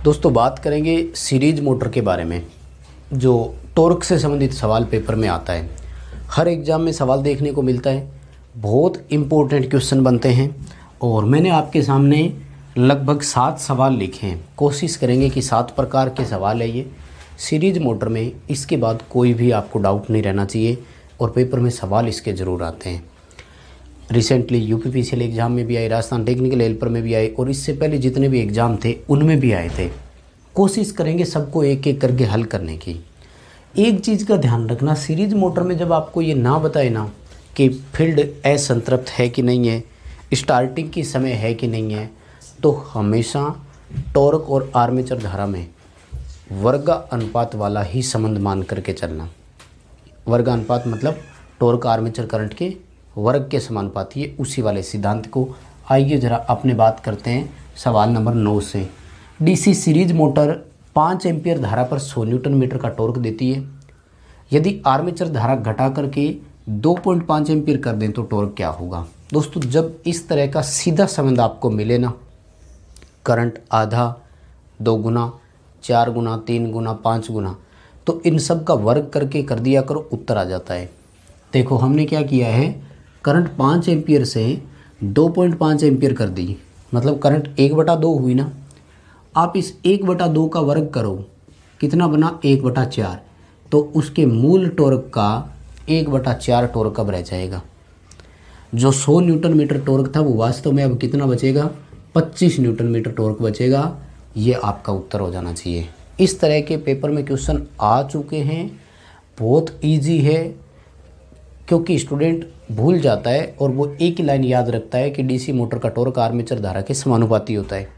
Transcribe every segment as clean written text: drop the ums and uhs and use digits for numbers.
दोस्तों बात करेंगे सीरीज मोटर के बारे में, जो टॉर्क से संबंधित सवाल पेपर में आता है। हर एग्ज़ाम में सवाल देखने को मिलता है, बहुत इम्पोर्टेंट क्वेश्चन बनते हैं और मैंने आपके सामने लगभग 7 सवाल लिखे हैं। कोशिश करेंगे कि 7 प्रकार के सवाल है ये सीरीज मोटर में। इसके बाद कोई भी आपको डाउट नहीं रहना चाहिए और पेपर में सवाल इसके ज़रूर आते हैं। रिसेंटली यूपीपीसीएल एग्ज़ाम में भी आए, राजस्थान टेक्निकल हेल्पर में भी आए और इससे पहले जितने भी एग्ज़ाम थे उनमें भी आए थे। कोशिश करेंगे सबको एक एक करके हल करने की। एक चीज़ का ध्यान रखना, सीरीज मोटर में जब आपको ये ना बताए ना कि फील्ड असंतृप्त है कि नहीं है, स्टार्टिंग की समय है कि नहीं है, तो हमेशा टॉर्क और आर्मेचर धारा में वर्ग अनुपात वाला ही संबंध मान करके चलना। वर्ग अनुपात मतलब टॉर्क आर्मेचर करंट के वर्ग के समानुपाती है, उसी वाले सिद्धांत को आइए ज़रा अपने बात करते हैं सवाल नंबर 9 से। डीसी सीरीज मोटर 5 एम्पियर धारा पर 100 न्यूटन मीटर का टॉर्क देती है। यदि आर्मेचर धारा घटा करके 2.5 एम्पियर कर दें तो टॉर्क क्या होगा। दोस्तों जब इस तरह का सीधा संबंध आपको मिले ना, करंट आधा, 2 गुना, 4 गुना, 3 गुना, 5 गुना, तो इन सब का वर्ग करके कर दिया करो, उत्तर आ जाता है। देखो हमने क्या किया है, करंट 5 एम्पियर से 2.5 एम्पियर कर दी, मतलब करंट 1/2 हुई ना। आप इस 1/2 का वर्ग करो, कितना बना 1/4, तो उसके मूल टॉर्क का 1/4 टॉर्क अब रह जाएगा। जो 100 न्यूटन मीटर टॉर्क था वो वास्तव में अब कितना बचेगा, 25 न्यूटन मीटर टॉर्क बचेगा। ये आपका उत्तर हो जाना चाहिए। इस तरह के पेपर में क्वेश्चन आ चुके हैं, बहुत इजी है, क्योंकि स्टूडेंट भूल जाता है और वो एक ही लाइन याद रखता है कि डीसी मोटर का टॉर्क आर्मेचर धारा के समानुपाती होता है।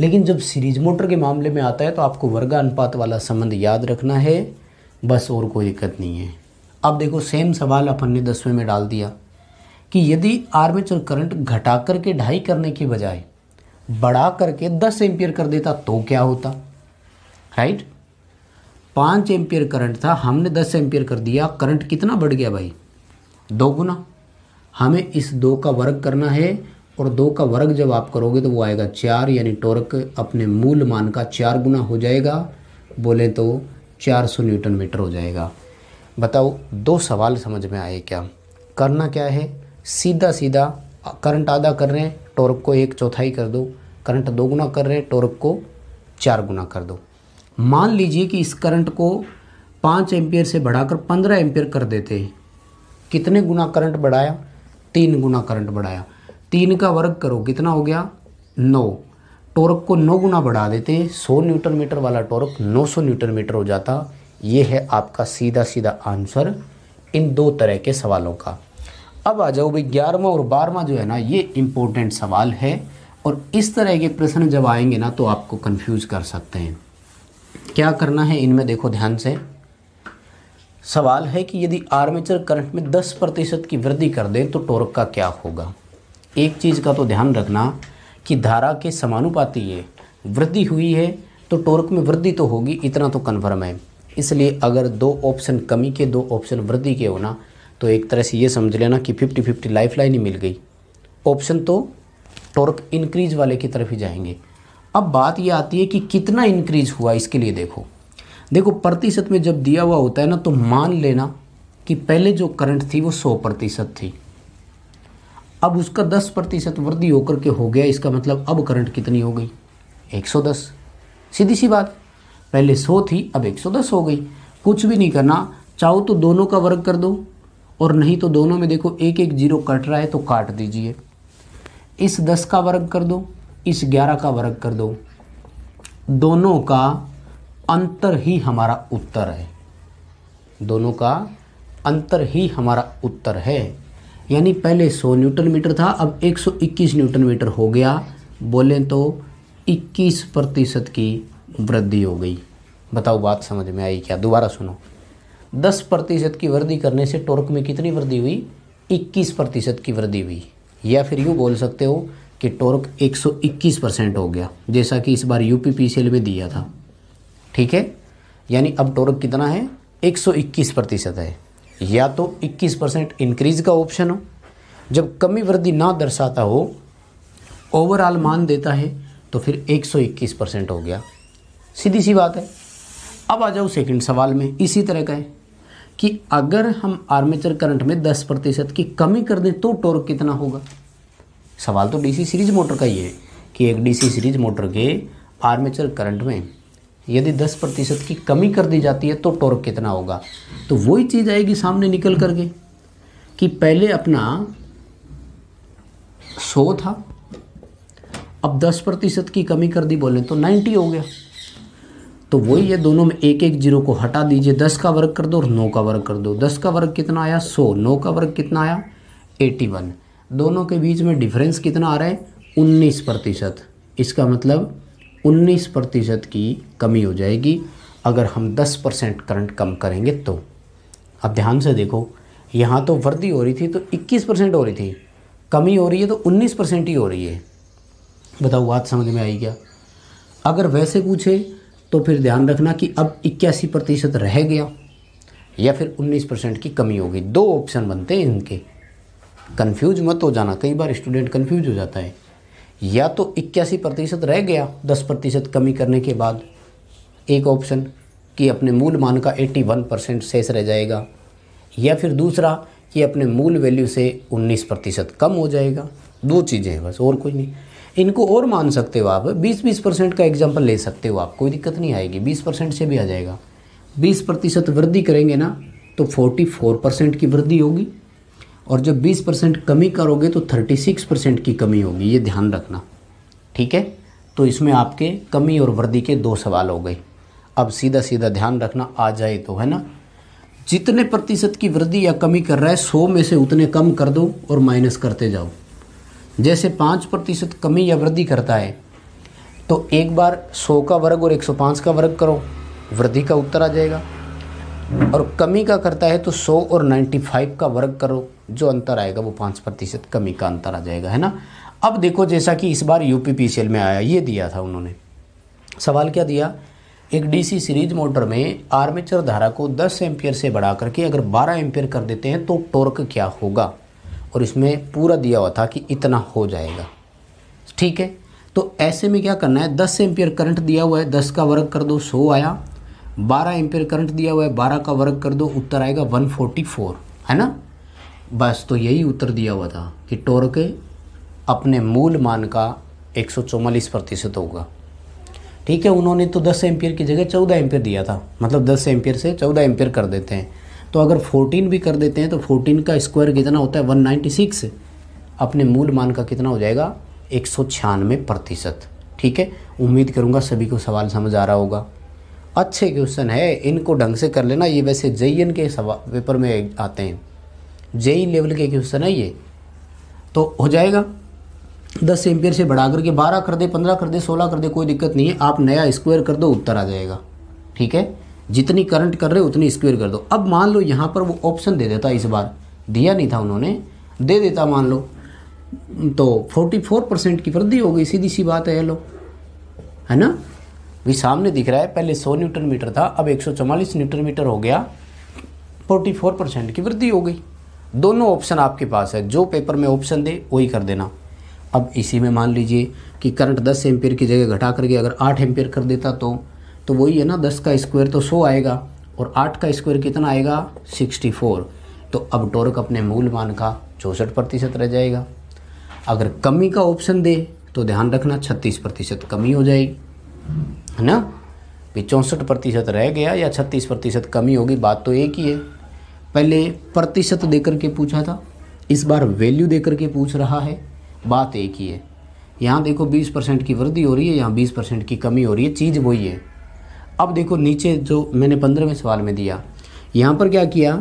लेकिन जब सीरीज मोटर के मामले में आता है तो आपको वर्गानुपात वाला संबंध याद रखना है, बस, और कोई दिक्कत नहीं है। अब देखो सेम सवाल अपन ने 10वें में डाल दिया कि यदि आर्मेचर करंट घटा करके 2.5 करने की बजाय बढ़ा करके 10 एम्पियर कर देता तो क्या होता। राइट, 5 एम्पियर करंट था, हमने 10 एम्पियर कर दिया, करंट कितना बढ़ गया भाई, 2 गुना। हमें इस 2 का वर्ग करना है और 2 का वर्ग जब आप करोगे तो वो आएगा 4, यानी टॉर्क अपने मूल मान का 4 गुना हो जाएगा, बोले तो 400 न्यूटन मीटर हो जाएगा। बताओ 2 सवाल समझ में आए क्या। करना क्या है, सीधा सीधा करंट आधा कर रहे हैं, टॉर्क को 1/4 कर दो, करंट 2 गुना कर रहे हैं, टॉर्क को 4 गुना कर दो। मान लीजिए कि इस करंट को 5 एम्पियर से बढ़ाकर 15 एम्पियर कर देते, कितने गुना करंट बढ़ाया, 3 गुना करंट बढ़ाया। 3 का वर्ग करो, कितना हो गया, 9। टॉर्क को 9 गुना बढ़ा देते, 100 न्यूटन मीटर वाला टॉर्क 900 न्यूटन मीटर हो जाता। ये है आपका सीधा सीधा आंसर इन 2 तरह के सवालों का। अब आ जाओ भाई 11वां और 12वां जो है ना, ये इम्पोर्टेंट सवाल है और इस तरह के प्रश्न जब आएंगे ना तो आपको कंफ्यूज कर सकते हैं। क्या करना है इनमें, देखो ध्यान से। सवाल है कि यदि आर्मेचर करंट में 10% की वृद्धि कर दें तो टॉर्क का क्या होगा। एक चीज़ का तो ध्यान रखना कि धारा के समानुपाती ये वृद्धि हुई है तो टॉर्क में वृद्धि तो होगी, इतना तो कन्फर्म है। इसलिए अगर 2 ऑप्शन कमी के 2 ऑप्शन वृद्धि के हो ना, तो एक तरह से ये समझ लेना कि 50-50 लाइफलाइन ही मिल गई। ऑप्शन तो टॉर्क इंक्रीज वाले की तरफ ही जाएंगे। अब बात ये आती है कि कितना इंक्रीज हुआ, इसके लिए देखो प्रतिशत में जब दिया हुआ होता है ना, तो मान लेना कि पहले जो करंट थी वो 100% थी, अब उसका 10% वृद्धि होकर के हो गया, इसका मतलब अब करंट कितनी हो गई, 110। सीधी सी बात, पहले 100 थी अब 110 हो गई। कुछ भी नहीं करना, चाहो तो दोनों का वर्ग कर दो और नहीं तो दोनों में देखो 1-1 जीरो कट रहा है तो काट दीजिए। इस 10 का वर्ग कर दो, इस 11 का वर्ग कर दो, दोनों का अंतर ही हमारा उत्तर है। दोनों का अंतर ही हमारा उत्तर है। यानी पहले 100 न्यूटन मीटर था, अब 121 न्यूटन मीटर हो गया, बोलें तो 21% की वृद्धि हो गई। बताओ बात समझ में आई क्या। दोबारा सुनो, 10% की वृद्धि करने से टॉर्क में कितनी वृद्धि हुई, 21% की वृद्धि हुई। या फिर यूँ बोल सकते हो कि टॉर्क 121% हो गया, जैसा कि इस बार यूपीपीसीएल में दिया था। ठीक है, यानी अब टॉर्क कितना है, 121% है। या तो 21% इंक्रीज का ऑप्शन हो, जब कमी वृद्धि ना दर्शाता हो, ओवरऑल मान देता है तो फिर 121% हो गया। सीधी सी बात है। अब आ जाओ सेकंड सवाल में, इसी तरह का है कि अगर हम आर्मेचर करंट में 10% की कमी कर दें तो टॉर्क कितना होगा। सवाल तो डीसी सीरीज मोटर का ही है कि एक डीसी सीरीज मोटर के आर्मेचर करंट में यदि 10% की कमी कर दी जाती है तो टॉर्क कितना होगा। तो वही चीज़ आएगी सामने निकल करके कि पहले अपना 100 था, अब 10% की कमी कर दी बोले तो 90 हो गया। तो वही है, दोनों में एक एक जीरो को हटा दीजिए, 10 का वर्ग कर दो और 9 का वर्ग कर दो। 10 का वर्ग कितना आया 100, 9 का वर्ग कितना आया 81। दोनों के बीच में डिफरेंस कितना आ रहा है 19%। इसका मतलब 19% की कमी हो जाएगी अगर हम 10% करंट कम करेंगे तो। अब ध्यान से देखो, यहाँ तो वृद्धि हो रही थी तो 21% हो रही थी, कमी हो रही है तो 19% ही हो रही है। बताओ बात समझ में आई क्या। अगर वैसे पूछे तो फिर ध्यान रखना कि अब 81% रह गया या फिर 19% की कमी होगी। दो ऑप्शन बनते हैं इनके, कंफ्यूज मत हो जाना, कई बार स्टूडेंट कंफ्यूज हो जाता है। या तो 81% रह गया 10% कमी करने के बाद, एक ऑप्शन कि अपने मूल मान का 81% शेष रह जाएगा, या फिर दूसरा कि अपने मूल वैल्यू से 19% कम हो जाएगा। दो चीज़ें हैं बस, और कोई नहीं। इनको और मान सकते हो आप, 20-20% का एग्जाम्पल ले सकते हो आप, कोई दिक्कत नहीं आएगी, 20% से भी आ जाएगा। 20% वृद्धि करेंगे ना तो 44% की वृद्धि होगी, और जब 20% कमी करोगे तो 36% की कमी होगी, ये ध्यान रखना, ठीक है। तो इसमें आपके कमी और वृद्धि के दो सवाल हो गए। अब सीधा सीधा ध्यान रखना आ जाए तो, है ना, जितने प्रतिशत की वृद्धि या कमी कर रहा है 100 में से उतने कम कर दो और माइनस करते जाओ। जैसे 5% कमी या वृद्धि करता है तो एक बार 100 का वर्ग और 105 का वर्ग करो, वृद्धि का उत्तर आ जाएगा। और कमी का करता है तो 100 और 95 का वर्ग करो, जो अंतर आएगा वो 5% कमी का अंतर आ जाएगा, है ना। अब देखो, जैसा कि इस बार यूपीपीसीएल में आया, ये दिया था उन्होंने सवाल, क्या दिया, एक डीसी सीरीज मोटर में आर्मेचर धारा को 10 एम्पियर से बढ़ा करके अगर 12 एम्पियर कर देते हैं तो टॉर्क क्या होगा। और इसमें पूरा दिया हुआ था कि इतना हो जाएगा, ठीक है। तो ऐसे में क्या करना है, 10 एम्पियर करंट दिया हुआ है, 10 का वर्ग कर दो 100 आया। 12 एम्पियर करंट दिया हुआ है, 12 का वर्ग कर दो, उत्तर आएगा 144, है ना। बस, तो यही उत्तर दिया हुआ था कि टॉर्क अपने मूल मान का 144% होगा, ठीक है। उन्होंने तो 10 एम्पियर की जगह 14 एम्पियर दिया था, मतलब 10 एम्पियर से 14 एम्पियर कर देते हैं। तो अगर 14 भी कर देते हैं तो 14 का स्क्वायर कितना होता है 196, अपने मूल मान का कितना हो जाएगा 196%, ठीक है। उम्मीद करूँगा सभी को सवाल समझ आ रहा होगा। अच्छे क्वेश्चन है, इनको ढंग से कर लेना। ये वैसे जेईएन के सवाल पेपर में आते हैं, जेई लेवल के क्वेश्चन है ये। तो हो जाएगा 10 एम्पियर से बढ़ा करके 12 कर दे, 15 कर दे, 16 कर दे, कोई दिक्कत नहीं है। आप नया स्क्वायर कर दो, उत्तर आ जाएगा, ठीक है। जितनी करंट कर रहे हो उतनी स्क्वायर कर दो। अब मान लो यहाँ पर वो ऑप्शन दे देता, इस बार दिया नहीं था उन्होंने, दे देता मान लो, तो 44% की वृद्धि हो गई, सीधी सी बात है। लो, है ना, भी सामने दिख रहा है, पहले 100 न्यूटन मीटर था, अब 144 न्यूटन मीटर हो गया, 44% की वृद्धि हो गई। दोनों ऑप्शन आपके पास है, जो पेपर में ऑप्शन दे वही कर देना। अब इसी में मान लीजिए कि करंट 10 एम्पियर की जगह घटा करके अगर 8 एम्पियर कर देता तो वही है ना, 10 का स्क्वायर तो 100 आएगा और 8 का स्क्वायर कितना आएगा 64। तो अब टॉर्क अपने मूल मान का 64% रह जाएगा। अगर कमी का ऑप्शन दे तो ध्यान रखना 36% कमी हो जाएगी, है ना। भी 64% रह गया या 36% कमी होगी, बात तो एक ही है। पहले प्रतिशत देकर के पूछा था, इस बार वैल्यू देकर के पूछ रहा है, बात एक ही है। यहाँ देखो 20% की वृद्धि हो रही है, यहाँ 20% की कमी हो रही है, चीज़ वही है। अब देखो नीचे जो मैंने 15वें सवाल में दिया, यहाँ पर क्या किया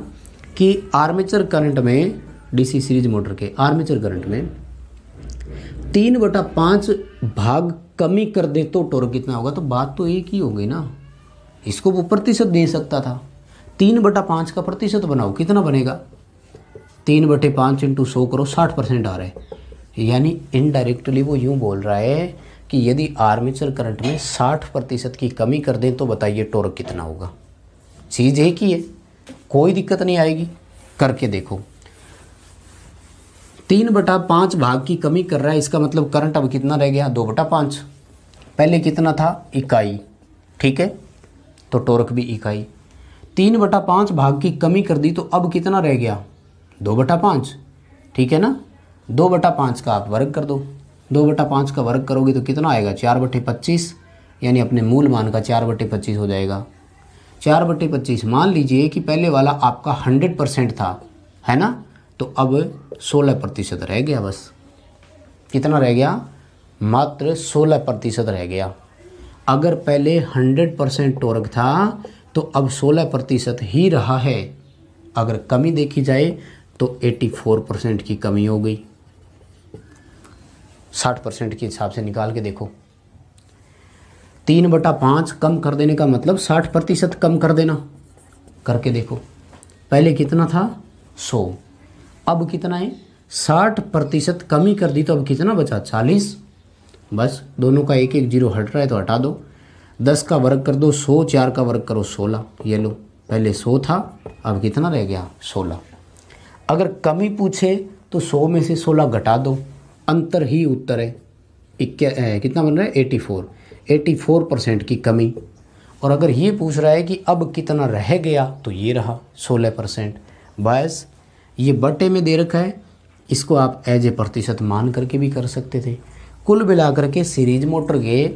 कि आर्मेचर करंट में, डीसी सीरीज मोटर के आर्मेचर करंट में 3/5 भाग कमी कर दे तो टॉर्क कितना होगा। तो बात तो एक ही हो गई ना, इसको वो प्रतिशत दे सकता था। 3/5 का प्रतिशत बनाओ, कितना बनेगा 3/5 × 100 करो, 60% आ रहा है। यानी इनडायरेक्टली वो यूँ बोल रहा है कि यदि आर्मेचर करंट में 60% की कमी कर दें तो बताइए टॉर्क कितना होगा। चीज़ एक ही है, कोई दिक्कत नहीं आएगी, करके देखो। 3/5 भाग की कमी कर रहा है, इसका मतलब करंट अब कितना रह गया 2/5। पहले कितना था, इकाई, ठीक है, तो टॉर्क भी इकाई। 3/5 भाग की कमी कर दी तो अब कितना रह गया, 2/5, ठीक है ना। 2/5 का आप वर्ग कर दो, 2/5 का वर्ग करोगे तो कितना आएगा, 4/25, यानी अपने मूल मान का 4/25 हो जाएगा। 4/25 मान लीजिए कि पहले वाला आपका 100% था, है ना, तो अब 16% रह गया, बस कितना रह गया, मात्र 16% रह गया। अगर पहले 100% टॉर्क था तो अब 16% ही रहा है। अगर कमी देखी जाए तो 84% की कमी हो गई। 60% के हिसाब से निकाल के देखो, 3/5 कम कर देने का मतलब 60% कम कर देना, करके देखो। पहले कितना था, 100, अब कितना है, 60% कमी कर दी तो अब कितना बचा, 40। बस दोनों का एक एक जीरो हट रहा है तो हटा दो। 10 का वर्ग कर दो 100, 4 का वर्ग करो 16, ये लो, पहले 100 था अब कितना रह गया, 16। अगर कमी पूछे तो 100 में से 16 घटा दो, अंतर ही उत्तर है। कितना बन रहा है, 84% की कमी। और अगर ये पूछ रहा है कि अब कितना रह गया तो ये रहा 16%। बस ये बटे में दे रखा है, इसको आप एज ए प्रतिशत मान करके भी कर सकते थे। कुल मिलाकर के सीरीज मोटर के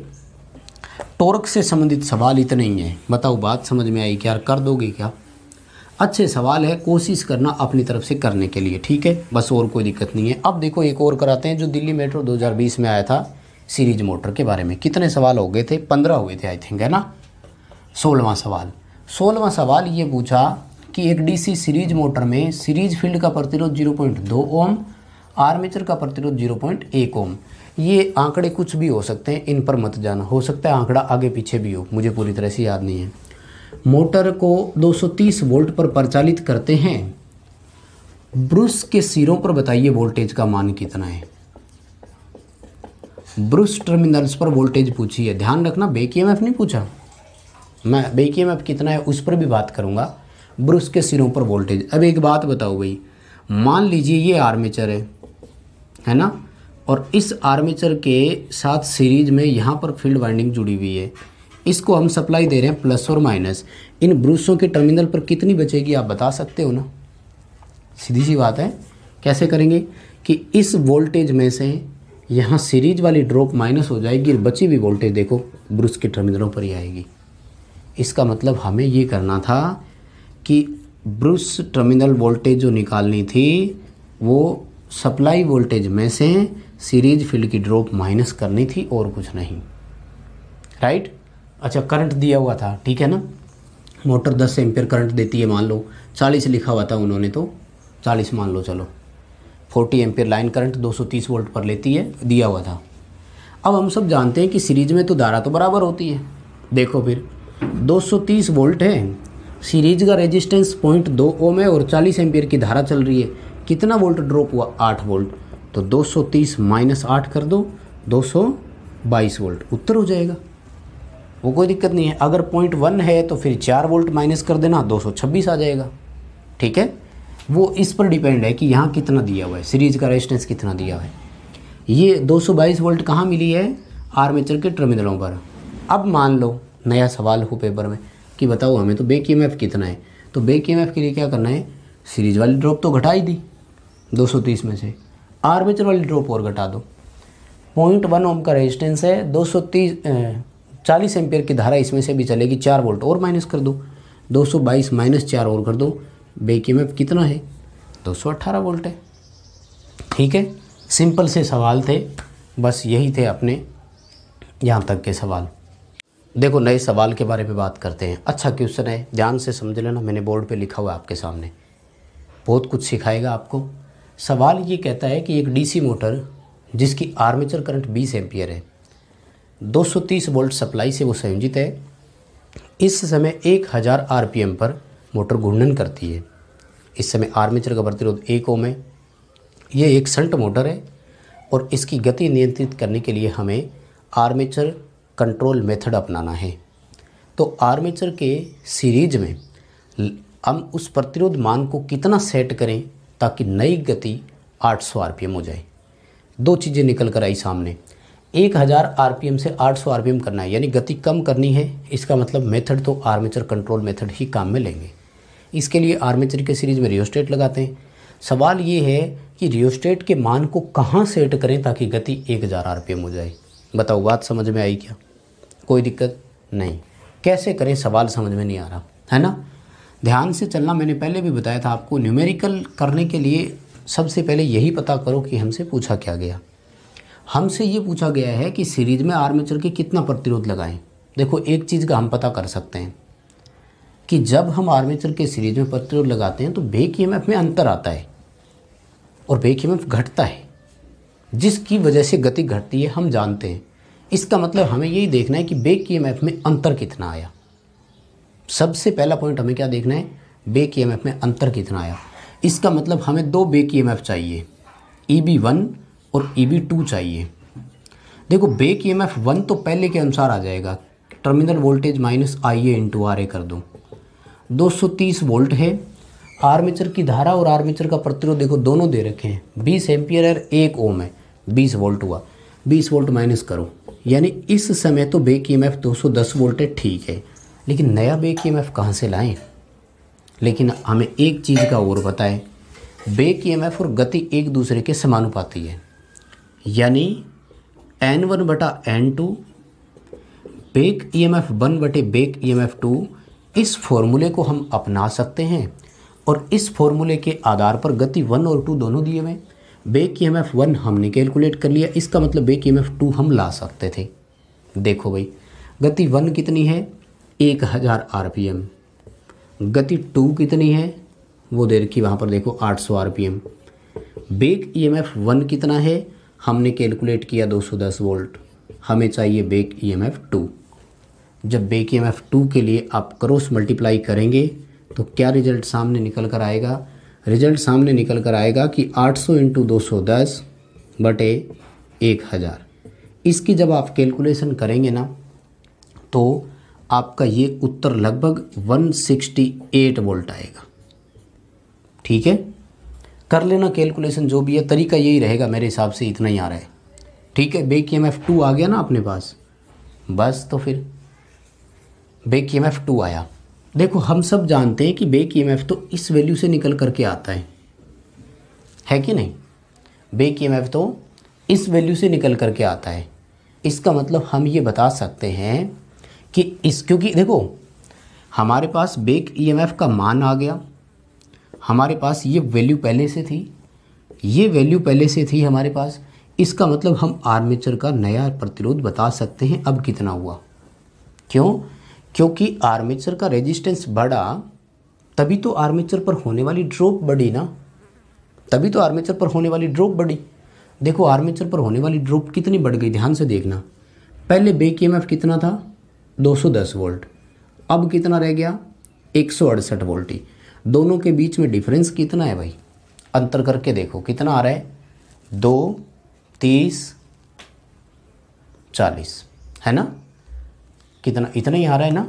टॉर्क से संबंधित सवाल इतने ही हैं। बताओ बात समझ में आई क्या, कर दोगे क्या? अच्छे सवाल है, कोशिश करना अपनी तरफ से करने के लिए, ठीक है, बस और कोई दिक्कत नहीं है। अब देखो एक और कराते हैं जो दिल्ली मेट्रो 2020 में आया था सीरीज मोटर के बारे में। कितने सवाल हो गए थे, 15 हुए थे आई थिंक, है ना। 16वां सवाल ये पूछा कि एक डीसी सीरीज मोटर में सीरीज फील्ड का प्रतिरोध 0.2 ओम, आर्मेचर का प्रतिरोध 0.1 ओम। ये आंकड़े कुछ भी हो सकते हैं, इन पर मत जाना, हो सकता है आंकड़ा आगे पीछे भी हो, मुझे पूरी तरह से याद नहीं है। मोटर को 230 वोल्ट पर परिचालित करते हैं, ब्रश के सिरों पर बताइए वोल्टेज का मान कितना है। ब्रश टर्मिनल्स पर वोल्टेज पूछी है, ध्यान रखना बैक ईएमएफ नहीं पूछा, मैं बैक ईएमएफ कितना है उस पर भी बात करूंगा। ब्रश के सिरों पर वोल्टेज। अब एक बात बताओ भाई, मान लीजिए ये आर्मेचर है ना, और इस आर्मेचर के साथ सीरीज में यहाँ पर फील्ड वाइंडिंग जुड़ी हुई है, इसको हम सप्लाई दे रहे हैं प्लस और माइनस। इन ब्रशों के टर्मिनल पर कितनी बचेगी आप बता सकते हो ना? सीधी सी बात है, कैसे करेंगे कि इस वोल्टेज में से यहाँ सीरीज वाली ड्रॉप माइनस हो जाएगी, बची हुई वोल्टेज देखो ब्रश के टर्मिनलों पर ही आएगी। इसका मतलब हमें ये करना था कि ब्रश टर्मिनल वोल्टेज जो निकालनी थी वो सप्लाई वोल्टेज में से सीरीज फील्ड की ड्रॉप माइनस करनी थी और कुछ नहीं, राइट। अच्छा, करंट दिया हुआ था, ठीक है ना, मोटर 10 एम्पियर करंट देती है, मान लो 40 लिखा हुआ था उन्होंने तो 40 मान लो, चलो 40 एम्पियर लाइन करंट 230 वोल्ट पर लेती है, दिया हुआ था। अब हम सब जानते हैं कि सीरीज में तो धारा तो बराबर होती है। देखो फिर 230 वोल्ट है, सीरीज का रेजिस्टेंस 0.2 ओम है और 40 एम्पियर की धारा चल रही है, कितना वोल्ट ड्रॉप हुआ, 8 वोल्ट। तो 230 माइनस 8 कर दो, 222 वोल्ट, उत्तर हो जाएगा, वो कोई दिक्कत नहीं है। अगर 0.1 है तो फिर 4 वोल्ट माइनस कर देना, 226 आ जाएगा, ठीक है। वो इस पर डिपेंड है कि यहाँ कितना दिया हुआ है, सीरीज का रेजिस्टेंस कितना दिया हुआ है। ये 222 वोल्ट कहाँ मिली है, आर्मेचर के टर्मिनलों पर। अब मान लो नया सवाल हो पेपर में कि बताओ हमें तो बैक ईएमएफ कितना है, तो बैक ईएमएफ के लिए क्या करना है, सीरीज वाली ड्रॉप तो घटा ही दी 230 में से, आर्मेचर वाली ड्रॉप और घटा दो। 0.1 ओम का रेजिस्टेंस है, 40 एम्पियर की धारा इसमें से भी चलेगी, 4 वोल्ट और माइनस कर दो, 222 माइनस 4 और कर दो, बैक ईएमएफ कितना है, 218 वोल्ट है, ठीक है। सिंपल से सवाल थे, बस यही थे अपने यहाँ तक के सवाल। देखो नए सवाल के बारे में बात करते हैं। अच्छा क्वेश्चन है, ध्यान से समझ लेना, मैंने बोर्ड पे लिखा हुआ है आपके सामने, बहुत कुछ सिखाएगा आपको। सवाल ये कहता है कि एक डीसी मोटर जिसकी आर्मेचर करंट 20 एम्पियर है, 230 वोल्ट सप्लाई से वो संयोजित है, इस समय 1000 आरपीएम पर मोटर घूर्णन करती है। इस समय आर्मेचर का प्रतिरोध 1 ओम है। ये एक शंट मोटर है और इसकी गति नियंत्रित करने के लिए हमें आर्मेचर कंट्रोल मेथड अपनाना है। तो आर्मेचर के सीरीज में हम उस प्रतिरोध मान को कितना सेट करें ताकि नई गति 800 आरपीएम हो जाए। दो चीज़ें निकल कर आई सामने, 1000 आरपीएम से 800 आरपीएम करना है, यानी गति कम करनी है। इसका मतलब मेथड तो आर्मेचर कंट्रोल मेथड ही काम में लेंगे। इसके लिए आर्मेचर के सीरीज में रियोस्टेट लगाते हैं। सवाल ये है कि रियोस्टेट के मान को कहाँ सेट करें ताकि गति 1000 आरपीएम हो जाए। बताओ, बात समझ में आई क्या? कोई दिक्कत नहीं? कैसे करें, सवाल समझ में नहीं आ रहा है ना? ध्यान से चलना। मैंने पहले भी बताया था आपको, न्यूमेरिकल करने के लिए सबसे पहले यही पता करो कि हमसे पूछा क्या गया। हमसे ये पूछा गया है कि सीरीज में आर्मेचर के कितना प्रतिरोध लगाएं। देखो, एक चीज़ का हम पता कर सकते हैं कि जब हम आर्मेचर के सीरीज में प्रतिरोध लगाते हैं तो बैक ईएमएफ में अंतर आता है और बैक ईएमएफ घटता है, जिसकी वजह से गति घटती है, हम जानते हैं। इसका मतलब हमें यही देखना है कि बैक ईएमएफ में अंतर कितना आया। सबसे पहला पॉइंट हमें क्या देखना है, बैक ईएमएफ में अंतर कितना आया। इसका मतलब हमें दो बैक ईएमएफ चाहिए, EB1 और EB2 चाहिए। देखो, बैक ईएमएफ 1 तो पहले के अनुसार आ जाएगा, terminal voltage minus IA into RA कर दो, 230 वोल्ट है। आर्मेचर की धारा और आर्मेचर का प्रतिरोध देखो दोनों दे रखे हैं, 20 एम्पियर और 1 ओम है, 20 वोल्ट हुआ। 20 वोल्ट माइनस करो, यानी इस समय तो बैक ईएमएफ 210 वोल्ट है, ठीक है। लेकिन नया बैक ईएमएफ कहाँ से लाएं? लेकिन हमें एक चीज़ का और पता है, बैक ईएमएफ और गति एक दूसरे के समानुपाती है, यानी N1 बटा N2 बैक ईएमएफ 1 बटे बैक ईएमएफ 2। इस फॉर्मूले को हम अपना सकते हैं और इस फॉर्मूले के आधार पर गति 1 और 2 दोनों दिए हुए। बैक ईएमएफ 1 हमने कैलकुलेट कर लिया, इसका मतलब बैक ईएमएफ 2 हम ला सकते थे। देखो भाई, गति 1 कितनी है, 1000 आरपीएम। गति 2 कितनी है, वो दे रखी वहाँ पर देखो, 800 आरपीएम। बैक ईएमएफ 1 कितना है, हमने कैलकुलेट किया 210 वोल्ट। हमें चाहिए बैक ईएमएफ 2। जब बैक ईएमएफ 2 के लिए आप क्रॉस मल्टीप्लाई करेंगे तो क्या रिजल्ट सामने निकल कर आएगा? रिजल्ट सामने निकल कर आएगा कि 800 इंटू 210 बटे 1000। इसकी जब आप कैलकुलेशन करेंगे ना तो आपका ये उत्तर लगभग 168 वोल्ट आएगा। ठीक है, कर लेना कैलकुलेशन, जो भी है तरीका यही रहेगा मेरे हिसाब से, इतना ही आ रहा है। ठीक है, बैक ईएमएफ 2 आ गया ना अपने पास, बस तो फिर बैक ईएमएफ 2 आया। देखो, हम सब जानते हैं कि बैक ईएमएफ तो इस वैल्यू से निकल करके आता है कि नहीं? बैक ईएमएफ तो इस वैल्यू से निकल करके आता है। इसका मतलब हम ये बता सकते हैं कि क्योंकि देखो हमारे पास बैक ईएमएफ का मान आ गया, हमारे पास ये वैल्यू पहले से थी, ये वैल्यू पहले से थी हमारे पास। इसका मतलब हम आर्मेचर का नया प्रतिरोध बता सकते हैं अब कितना हुआ। क्यों? क्योंकि आर्मेचर का रेजिस्टेंस बढ़ा तभी तो आर्मेचर पर होने वाली ड्रॉप बढ़ी ना, तभी तो आर्मेचर पर होने वाली ड्रॉप बढ़ी। देखो, आर्मेचर पर होने वाली ड्रॉप कितनी बढ़ गई, ध्यान से देखना। पहले बैक ईएमएफ कितना था, 210 वोल्ट, अब कितना रह गया, 168 वोल्ट ही। दोनों के बीच में डिफरेंस कितना है भाई? अंतर करके देखो कितना आ रहा है, 2, 30, 40, है ना? कितना, इतना ही आ रहा है ना।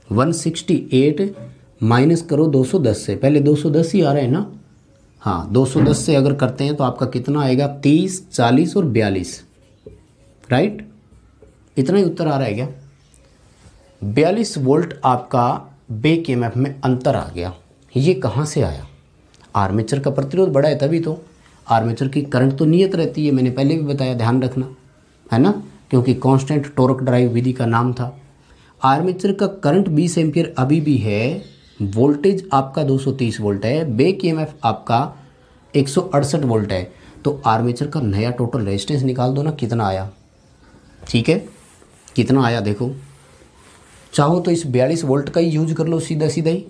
168 माइनस करो 210 से, पहले 210 ही आ रहा है ना। हाँ, 210 से अगर करते हैं तो आपका कितना आएगा, 30, 40 और 42, राइट? इतना ही उत्तर आ रहा है क्या? 42 वोल्ट आपका बैक ईएमएफ में अंतर आ गया। ये कहाँ से आया? आर्मेचर का प्रतिरोध बढ़ा है तभी तो। आर्मेचर की करंट तो नियत रहती है, मैंने पहले भी बताया, ध्यान रखना, है ना, क्योंकि कांस्टेंट टॉर्क ड्राइव विधि का नाम था। आर्मेचर का करंट 20 एम्पियर अभी भी है, वोल्टेज आपका 230 वोल्ट है, बैक ईएमएफ आपका 168 वोल्ट है। तो आर्मेचर का नया टोटल रेजिस्टेंस निकाल दो ना, कितना आया। ठीक है, कितना आया देखो। चाहो तो इस 42 वोल्ट का ही यूज कर लो सीधा सीधा ही।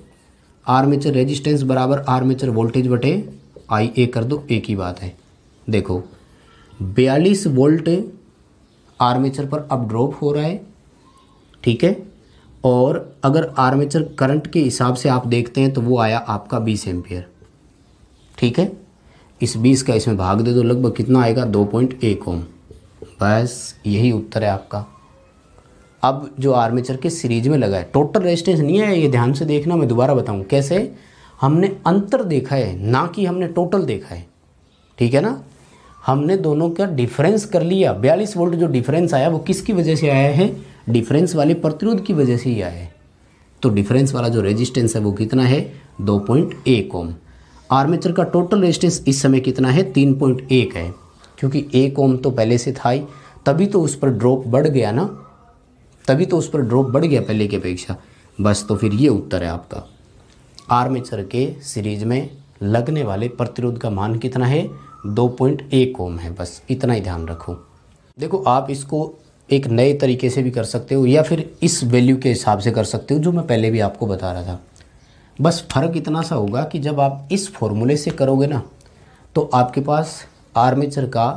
आर्मेचर रेजिस्टेंस बराबर आर्मेचर वोल्टेज बटे IA कर दो, एक ही बात है। देखो, 42 वोल्ट आर्मेचर पर अब ड्रॉप हो रहा है, ठीक है। और अगर आर्मेचर करंट के हिसाब से आप देखते हैं तो वो आया आपका 20 एम्पियर, ठीक है। इस 20 का इसमें भाग दे दो, लगभग कितना आएगा, 2.1 ओम। बस यही उत्तर है आपका। अब जो आर्मेचर के सीरीज में लगा है, टोटल रेजिस्टेंस नहीं है, ये ध्यान से देखना, मैं दोबारा बताऊं कैसे। हमने अंतर देखा है, ना कि हमने टोटल देखा है, ठीक है ना। हमने दोनों का डिफरेंस कर लिया। 42 वोल्ट जो डिफरेंस आया वो किसकी वजह से आया है? डिफरेंस वाले प्रतिरोध की वजह से ही आया है। तो डिफरेंस वाला जो रेजिस्टेंस है वो कितना है? 2.1 ओम। आर्मेचर का टोटल रेजिस्टेंस इस समय कितना है? 3.1 है, क्योंकि 1 ओम तो पहले से था ही, तभी तो उस पर ड्रॉप बढ़ गया ना, तभी तो उस पर ड्रॉप बढ़ गया पहले की अपेक्षा। बस तो फिर ये उत्तर है आपका। आर्मेचर के सीरीज में लगने वाले प्रतिरोध का मान कितना है? 2.1 ओम है। बस इतना ही ध्यान रखो। देखो आप इसको एक नए तरीके से भी कर सकते हो या फिर इस वैल्यू के हिसाब से कर सकते हो जो मैं पहले भी आपको बता रहा था। बस फ़र्क इतना सा होगा कि जब आप इस फॉर्मूले से करोगे ना तो आपके पास आर्मेचर का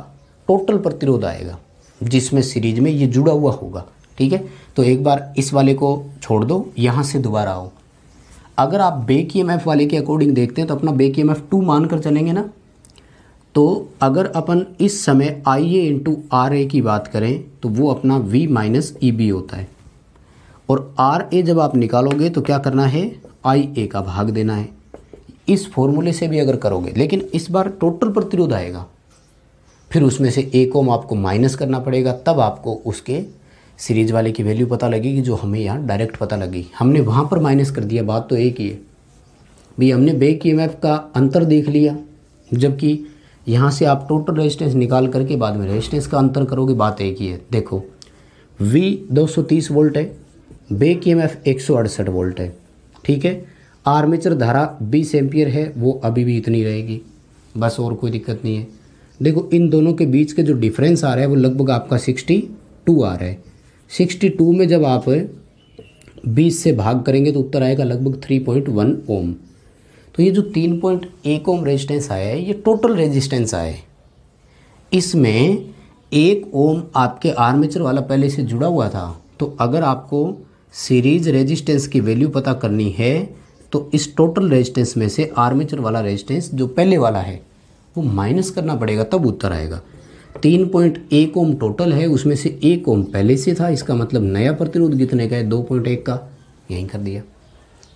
टोटल प्रतिरोध आएगा जिसमें सीरीज में ये जुड़ा हुआ होगा। ठीक है, तो एक बार इस वाले को छोड़ दो, यहाँ से दोबारा आओ। अगर आप बैक ईएमएफ वाले के अकॉर्डिंग देखते हैं तो अपना बैक ईएमएफ 2 मान कर चलेंगे ना, तो अगर अपन इस समय IA इंटू RA की बात करें तो वो अपना V माइनस EB होता है, और RA जब आप निकालोगे तो क्या करना है? IA का भाग देना है। इस फॉर्मूले से भी अगर करोगे, लेकिन इस बार टोटल प्रतिरोध आएगा, फिर उसमें से 1 ओम आपको माइनस करना पड़ेगा, तब आपको उसके सीरीज वाले की वैल्यू पता लगेगी जो हमें यहाँ डायरेक्ट पता लगी। हमने वहाँ पर माइनस कर दिया, बात तो एक ही है भाई। हमने बैक ईएमएफ का अंतर देख लिया, जबकि यहाँ से आप टोटल रेजिस्टेंस निकाल करके बाद में रेजिस्टेंस का अंतर करोगे, बात एक ही है। देखो V 230 वोल्ट है, बैक ईएमएफ 168 वोल्ट है। ठीक है, आर्मेचर धारा 20 एम्पियर है, वो अभी भी इतनी रहेगी, बस और कोई दिक्कत नहीं है। देखो इन दोनों के बीच के जो डिफरेंस आ रहा है वो लगभग आपका 62 आ रहा है। 62 में जब आप 20 से भाग करेंगे तो उत्तर आएगा लगभग 3.1 ओम। तो ये जो 3.1 ओम रेजिस्टेंस आया है ये टोटल रेजिस्टेंस आया है। इसमें 1 ओम आपके आर्मेचर वाला पहले से जुड़ा हुआ था, तो अगर आपको सीरीज रेजिस्टेंस की वैल्यू पता करनी है तो इस टोटल रेजिस्टेंस में से आर्मेचर वाला रेजिस्टेंस जो पहले वाला है वो माइनस करना पड़ेगा, तब उत्तर आएगा। 3.1 ओम टोटल है, उसमें से 1 ओम पहले से था, इसका मतलब नया प्रतिरोध कितने का है? 2.1 का, यहीं कर दिया।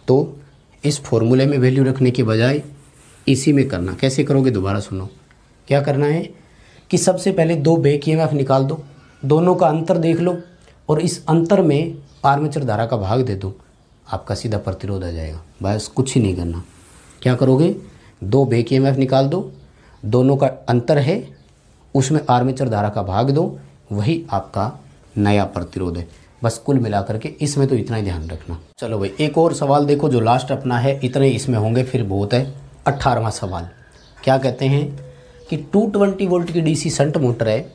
तो इस फॉर्मूले में वैल्यू रखने के बजाय इसी में करना। कैसे करोगे? दोबारा सुनो। क्या करना है कि सबसे पहले 2 बैक ईएमएफ निकाल दो, दोनों का अंतर देख लो और इस अंतर में आर्मेचर धारा का भाग दे दो, आपका सीधा प्रतिरोध आ जाएगा। बस कुछ ही नहीं करना। क्या करोगे? 2 बैक ईएमएफ निकाल दो, दोनों का अंतर है, उसमें आर्मेचर धारा का भाग दो, वही आपका नया प्रतिरोध है। बस कुल मिलाकर के इसमें तो इतना ही ध्यान रखना। चलो भाई एक और सवाल देखो जो लास्ट अपना है, इतने इसमें होंगे फिर बहुत है। 18वां सवाल क्या कहते हैं कि 220 वोल्ट की DC शंट मोटर है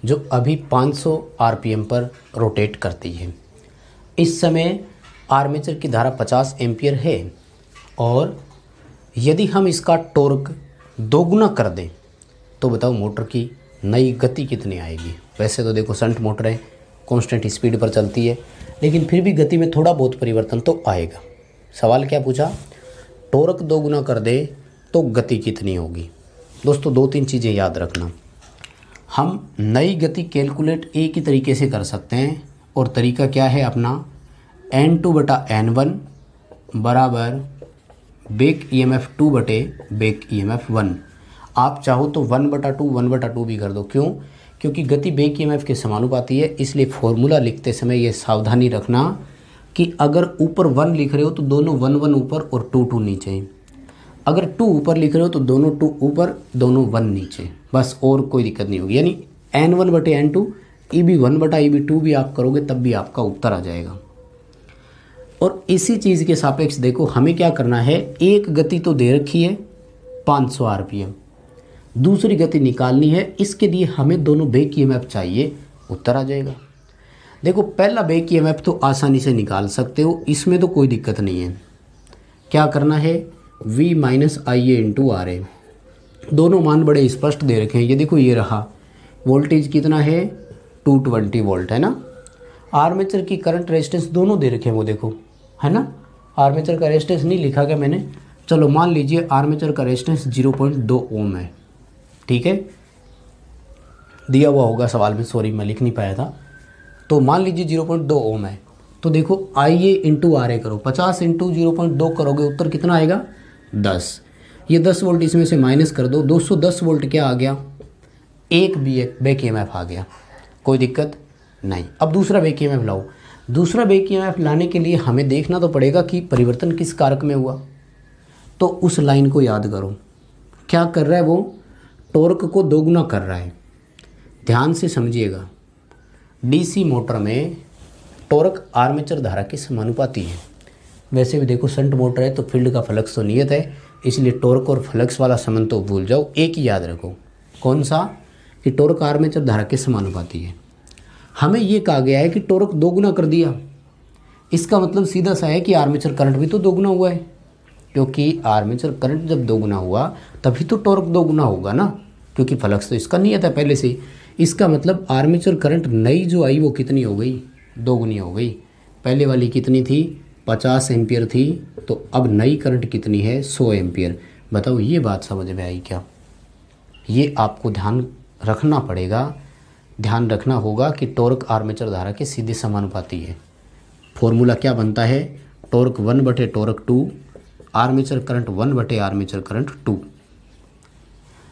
जो अभी 500 RPM पर रोटेट करती है। इस समय आर्मेचर की धारा 50 एम्पियर है और यदि हम इसका टॉर्क दोगुना कर दें तो बताओ मोटर की नई गति कितनी आएगी? वैसे तो देखो शंट मोटर है, कांस्टेंट स्पीड पर चलती है, लेकिन फिर भी गति में थोड़ा बहुत परिवर्तन तो आएगा। सवाल क्या पूछा? टॉर्क दोगुना कर दे तो गति कितनी होगी? दोस्तों 2-3 चीज़ें याद रखना। हम नई गति कैलकुलेट एक ही तरीके से कर सकते हैं, और तरीका क्या है अपना? N2/N1 बराबर बैक EMF 2 बटे बैक EMF 1। आप चाहो तो 1/2 1/2 भी कर दो। क्यों? क्योंकि गति बैक EMF के समानुपाती है, इसलिए फॉर्मूला लिखते समय ये सावधानी रखना कि अगर ऊपर 1 लिख रहे हो तो दोनों 1 ऊपर और 2 नीचे। अगर 2 ऊपर लिख रहे हो तो दोनों 2 ऊपर, दोनों 1 नीचे। बस और कोई दिक्कत नहीं होगी। यानी N1/N2 EB 1/EB2 भी आप करोगे तब भी आपका उत्तर आ जाएगा। और इसी चीज़ के सापेक्ष देखो हमें क्या करना है, एक गति तो दे रखी है 500 RPM, दूसरी गति निकालनी है, इसके लिए हमें दोनों बैक EMF चाहिए, उत्तर आ जाएगा। देखो पहला बैक EMF तो आसानी से निकाल सकते हो, इसमें तो कोई दिक्कत नहीं है। क्या करना है? V minus IA into RA। दोनों मान बड़े स्पष्ट दे रखे हैं। ये देखो ये रहा, वोल्टेज कितना है? 220 वोल्ट है ना। आर्मेचर की करंट रेजिस्टेंस दोनों दे रखे हैं, वो देखो है ना। आर्मेचर का रेजिस्टेंस नहीं लिखा गया मैंने, चलो मान लीजिए आर्मेचर का रेजिस्टेंस 0.2 ओम है। ठीक है, दिया हुआ होगा सवाल में, सॉरी मैं लिख नहीं पाया था। तो मान लीजिए 0.2 ओम है, तो देखो IA इंटू RA करो, 50 इंटू 0.2 करोगे, उत्तर कितना आएगा? 10। ये 10 वोल्ट इसमें से माइनस कर दो, 210 वोल्ट क्या आ गया? एक बैक ईएमएफ आ गया, कोई दिक्कत नहीं। अब दूसरा बैक ईएमएफ लाओ। दूसरा बैक ईएमएफ लाने के लिए हमें देखना तो पड़ेगा कि परिवर्तन किस कारक में हुआ। तो उस लाइन को याद करो, क्या कर रहा है वो, टॉर्क को दोगुना कर रहा है। ध्यान से समझिएगा, डीसी मोटर में टॉर्क आर्मेचर धारा के समानुपाती है। वैसे भी देखो शंट मोटर है तो फील्ड का फ्लक्स तो नियत है, इसलिए टॉर्क और फ्लक्स वाला संबंध तो भूल जाओ, एक ही याद रखो। कौन सा, कि टॉर्क आर्मेचर धारा के समानुपाती है। हमें ये कहा गया है कि टॉर्क दोगुना कर दिया, इसका मतलब सीधा सा है कि आर्मेचर करंट भी तो दोगुना हुआ है, क्योंकि आर्मेचर करंट जब दोगुना हुआ तभी तो टॉर्क दोगुना होगा ना, क्योंकि फ्लक्स तो इसका नियत है पहले से। इसका मतलब आर्मेचर करंट नई जो आई वो कितनी हो गई, दोगुनी हो गई। पहले वाली कितनी थी, 50 एम्पियर थी, तो अब नई करंट कितनी है, 100 एम्पियर। बताओ ये बात समझ में आई क्या। ये आपको ध्यान रखना पड़ेगा, ध्यान रखना होगा कि टॉर्क आर्मेचर धारा के सीधे समानुपाती है। फॉर्मूला क्या बनता है, टॉर्क 1/टॉर्क 2, आर्मेचर करंट 1/आर्मेचर करंट 2।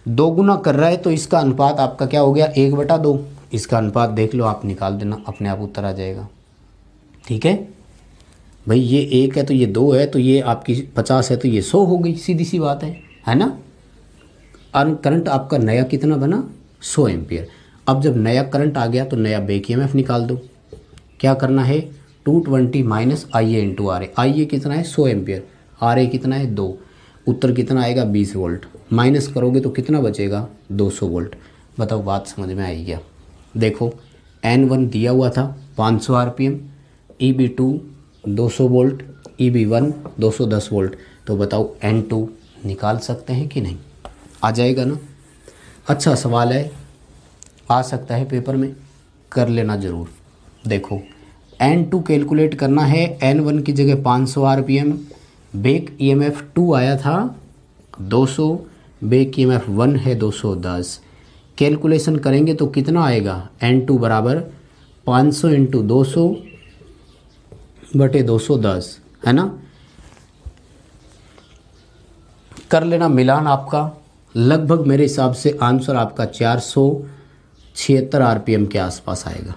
दोगुना कर रहा है तो इसका अनुपात आपका क्या हो गया, 1/2। इसका अनुपात देख लो, आप निकाल देना, अपने आप उत्तर आ जाएगा। ठीक है भाई, ये 1 है तो ये 2 है, तो ये आपकी 50 है तो ये 100 हो गई, सीधी सी बात है ना। करंट आपका नया कितना बना, 100 एम्पियर। अब जब नया करंट आ गया तो नया बैक ईएमएफ निकाल दो। क्या करना है, 220 minus IA into RA। IA कितना है, 100 एम्पियर, RA कितना है, 2। उत्तर कितना आएगा, 20 वोल्ट। माइनस करोगे तो कितना बचेगा, 200 वोल्ट। बताओ बात समझ में आई क्या। देखो N1 दिया हुआ था 500 RPM, EB2 200 volt, EB1 210 volt. तो बताओ N2 निकाल सकते हैं कि नहीं, आ जाएगा ना। अच्छा सवाल है, आ सकता है पेपर में, कर लेना ज़रूर। देखो N2 कैलकुलेट करना है, N1 की जगह 500 RPM, बैक ईएमएफ 2 आया था 200, बैक ईएमएफ 1 है 210। कैलकुलेशन करेंगे तो कितना आएगा, N2 बराबर 500 इंटू 200/210, है ना। कर लेना मिलान, आपका लगभग मेरे हिसाब से आंसर आपका 476 RPM के आसपास आएगा।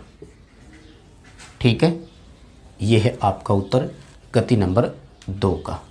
ठीक है, यह है आपका उत्तर गति नंबर 2 का।